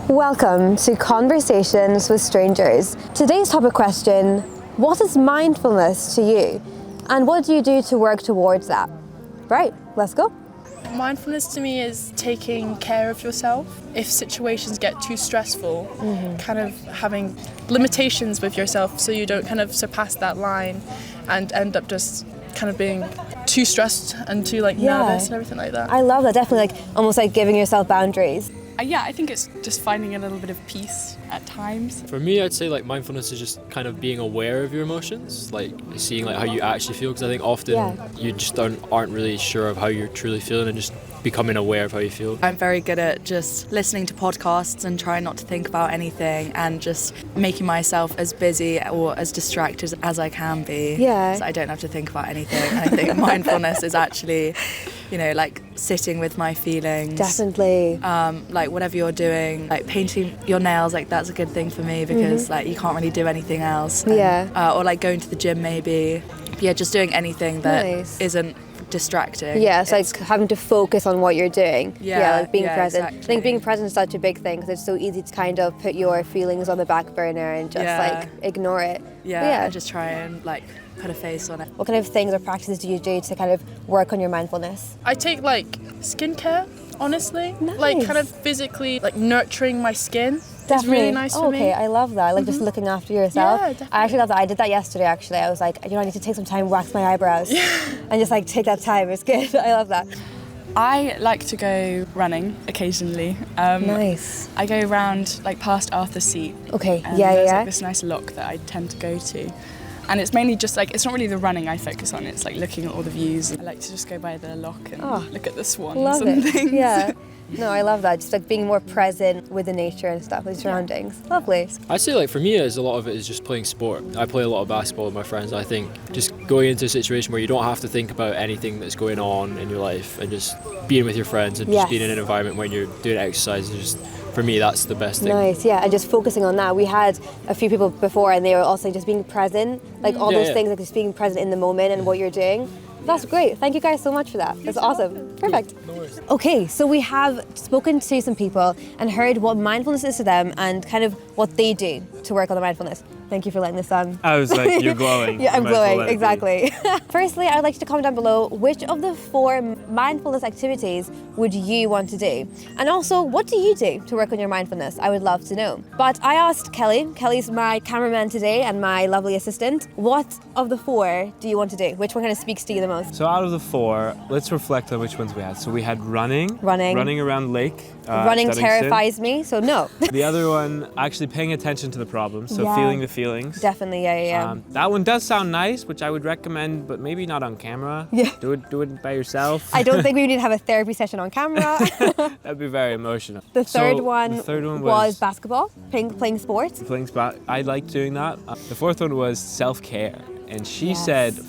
Welcome to Conversations with Strangers. Today's topic question, what is mindfulness to you? And what do you do to work towards that? Right, let's go. Mindfulness to me is taking care of yourself. If situations get too stressful, kind of having limitations with yourself so you don't kind of surpass that line and end up just kind of being too stressed and too nervous and everything like that. I love that, definitely almost like giving yourself boundaries. Yeah, I think it's just finding a little bit of peace at times. For me, I'd say mindfulness is just kind of being aware of your emotions, seeing how you actually feel, because I think often you just aren't really sure of how you're truly feeling and just becoming aware of how you feel. I'm very good at just listening to podcasts and trying not to think about anything and just making myself as busy or as distracted as I can be. Yeah. So I don't have to think about anything. I think mindfulness is actually, sitting with my feelings. Definitely. Whatever you're doing, painting your nails, that's a good thing for me because you can't really do anything else. Or going to the gym maybe. Yeah, just doing anything that isn't distracting. Yeah, it's having to focus on what you're doing. Being present. Exactly. I think being present is such a big thing because it's so easy to kind of put your feelings on the back burner and just ignore it. And just try and put a face on it. What kind of things or practices do you do to kind of work on your mindfulness? I take skincare, honestly. Nice. Kind of physically nurturing my skin. Definitely. It's really nice for me. Okay, I love that. Just looking after yourself. Yeah, definitely. I actually love that. I did that yesterday actually. I was like, I need to take some time, wax my eyebrows. And just take that time. It's good. I love that. I like to go running occasionally. Nice. I go around past Arthur's Seat. Okay, And there's this nice lock that I tend to go to. And it's mainly just it's not really the running I focus on, it's looking at all the views. I like to just go by the lock and look at the swans and things. Yeah. No, I love that. Just being more present with the nature and stuff, with surroundings. Lovely. I'd say for me, a lot of it is just playing sport. I play a lot of basketball with my friends. I think just going into a situation where you don't have to think about anything that's going on in your life and just being with your friends and just being in an environment when you're doing exercise is just, for me, that's the best thing. Nice, yeah, and just focusing on that. We had a few people before and they were also just being present, all those things, just being present in the moment and what you're doing. That's great. Thank you guys so much for that. That's awesome. Perfect. No worries. Okay, so we have spoken to some people and heard what mindfulness is to them and kind of what they do to work on the mindfulness. Thank you for letting this on. I was like, you're glowing. Yeah, I'm glowing, exactly. Firstly, I would like you to comment down below which of the 4 mindfulness activities would you want to do? And also, what do you do to work on your mindfulness? I would love to know. But I asked Kelly, Kelly's my cameraman today and my lovely assistant, what of the 4 do you want to do? Which one kind of speaks to you the most? So out of the 4, let's reflect on which ones we had. So we had running around lake. Running terrifies me, so no. The other one, actually paying attention to the problem, so feeling the feelings. Definitely, yeah. That one does sound nice, which I would recommend, but maybe not on camera. Yeah. Do it by yourself. I don't think we need to have a therapy session on camera. That'd be very emotional. The third one was basketball, playing sports. I like doing that. The 4th one was self-care. And she said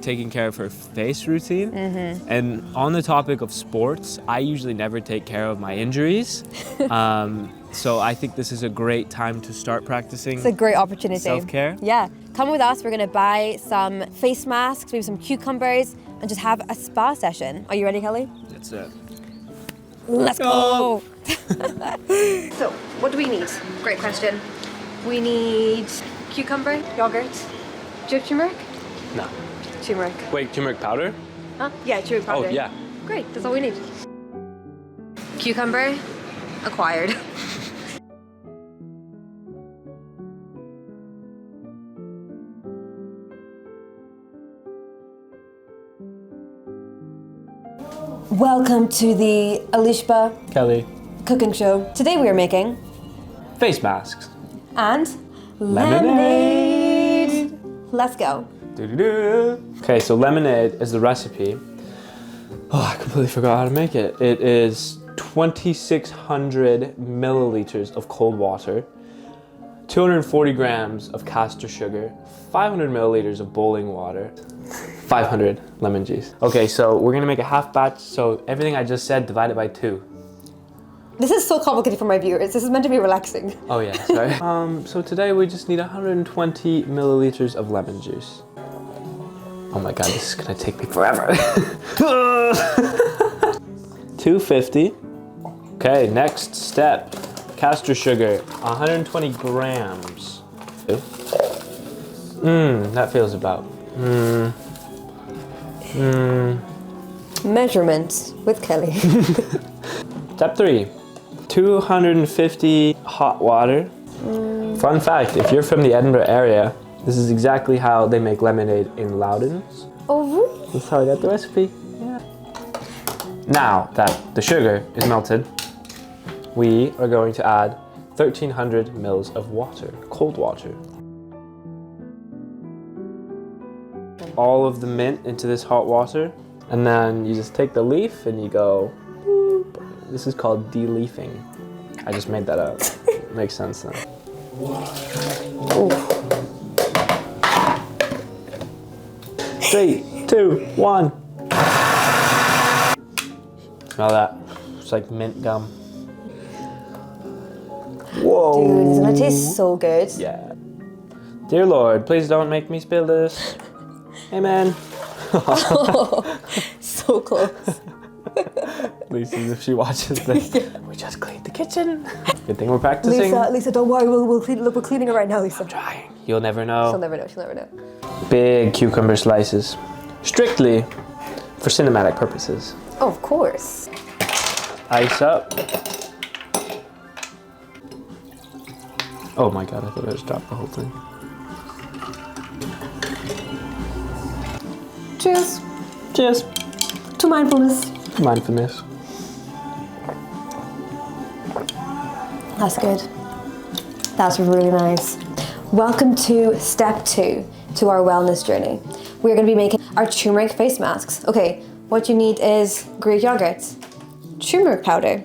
taking care of her face routine. And on the topic of sports, I usually never take care of my injuries. So I think this is a great time to start practicing. It's a great opportunity. Self-care. Yeah. Come with us. We're going to buy some face masks, maybe some cucumbers, and just have a spa session. Are you ready, Kelly? That's it. Let's go. So, what do we need? Great question. We need cucumber, yogurt. Do you have turmeric? No. Turmeric. Wait, turmeric powder? Huh? Yeah, turmeric powder. Oh, yeah. Great, that's all we need. Cucumber, acquired. Welcome to the Alishba Kelly. cooking show. Today we are making Face masks. and lemonade. Let's go. Okay, so lemonade is the recipe. Oh, I completely forgot how to make it. It is 2,600 milliliters of cold water, 240 grams of castor sugar, 500 milliliters of boiling water, 500 lemon juice. Okay, so we're gonna make a half batch, so everything I just said divided by 2. This is so complicated for my viewers. This is meant to be relaxing. Oh yeah, sorry. So today we just need 120 milliliters of lemon juice. Oh my god, this is gonna take me forever. 250. Okay, next step. caster sugar, 120 grams. That feels about. Measurements with Kelly. Step 3, 250 hot water. Fun fact, if you're from the Edinburgh area, this is exactly how they make lemonade in Loudon's. Oh, really? That's how I got the recipe. Yeah. Now that the sugar is melted, we are going to add 1,300 mils of water, cold water. All of the mint into this hot water, and then you just take the leaf and you go boop. This is called de-leafing. I just made that up. Makes sense then. Ooh. 3, 2, 1. Smell that. It's like mint gum. Whoa. Dude, doesn't that taste so good? Yeah. Dear Lord, please don't make me spill this. Amen. So close. Lisa, if she watches this, we just cleaned the kitchen. Good thing we're practicing. Lisa, don't worry. We'll clean. Look, we're cleaning it right now, Lisa. I'm trying. You'll never know. She'll never know. She'll never know. Big cucumber slices, strictly for cinematic purposes. Oh, of course. Ice up. Oh my god, I thought I just dropped the whole thing. Cheers. Cheers. To mindfulness. Mindfulness. That's good. That's really nice. Welcome to step 2 to our wellness journey. We're going to be making our turmeric face masks. Okay, what you need is Greek yogurt, turmeric powder,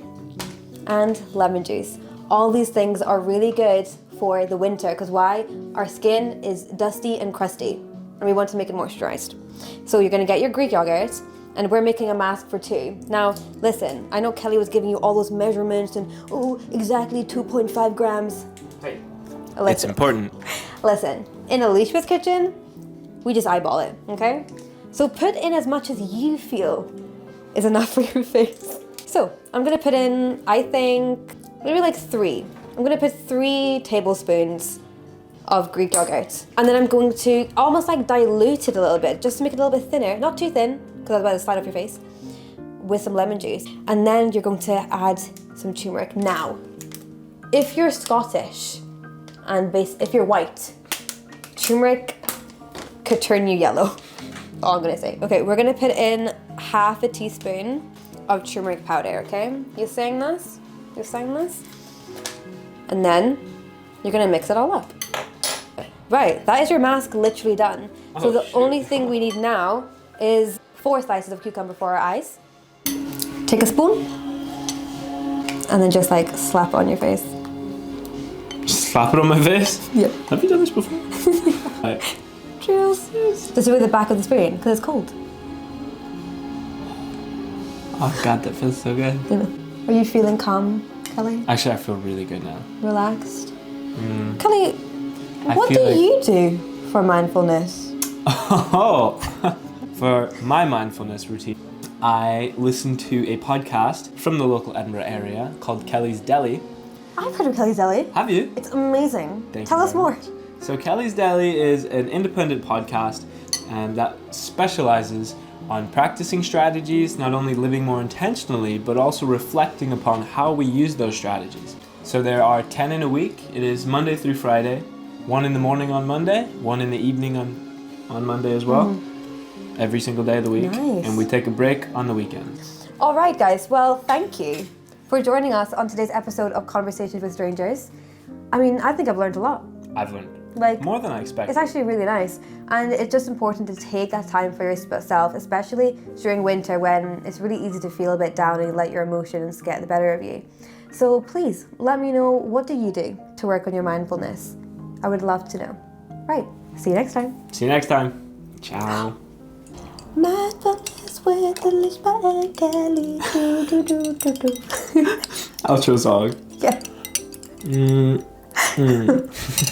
and lemon juice. All these things are really good for the winter because why? Our skin is dusty and crusty and we want to make it moisturized. So you're going to get your Greek yogurt and we're making a mask for 2. Now, listen, I know Kelly was giving you all those measurements and, oh, exactly 2.5 grams. Hey, listen, it's important. Listen, in Alishba's kitchen, we just eyeball it, okay? So put in as much as you feel is enough for your face. So I'm gonna put in, I think, maybe like 3. I'm gonna put 3 tablespoons of Greek yogurt. And then I'm going to almost like dilute it a little bit, just to make it a little bit thinner, not too thin, because otherwise it'll slide off your face, with some lemon juice. And then you're going to add some turmeric. Now, if you're Scottish, and if you're white, turmeric could turn you yellow. All I'm gonna say. Okay, we're gonna put in half a teaspoon of turmeric powder, okay? You saying this? You're saying this? And then you're gonna mix it all up. Right, that is your mask literally done. So the only thing we need now is 4 slices of cucumber for our eyes. Take a spoon and then just like slap it on your face. Just slap it on my face? Yeah. Have you done this before? Right. Cheers. Just with the back of the spoon because it's cold. Oh god, that feels so good. Are you feeling calm, Kelly? Actually, I feel really good now. Relaxed? Kelly, what do you do for mindfulness? Oh, for my mindfulness routine, I listen to a podcast from the local Edinburgh area called Kelly's Deli. I've heard of Kelly's Deli. Have you? It's amazing. Thank Tell you us very more. much. So Kelly's Deli is an independent podcast and that specializes on practicing strategies, not only living more intentionally, but also reflecting upon how we use those strategies. So there are 10 in a week. It is Monday through Friday, 1 in the morning on Monday, 1 in the evening on Monday as well, every single day of the week. Nice. And we take a break on the weekends. All right, guys. Well, thank you for joining us on today's episode of Conversations with Strangers. I mean, I think I've learned a lot. I've learned Like, more than I expected. it's actually really nice. And it's just important to take that time for yourself, especially during winter when it's really easy to feel a bit down and let your emotions get the better of you. So please, let me know, what do you do to work on your mindfulness? I would love to know. Right, see you next time. See you next time. Ciao. Mindfulness with Alishba and Kelly. Do, do, do, do, do. Outro song. Yeah.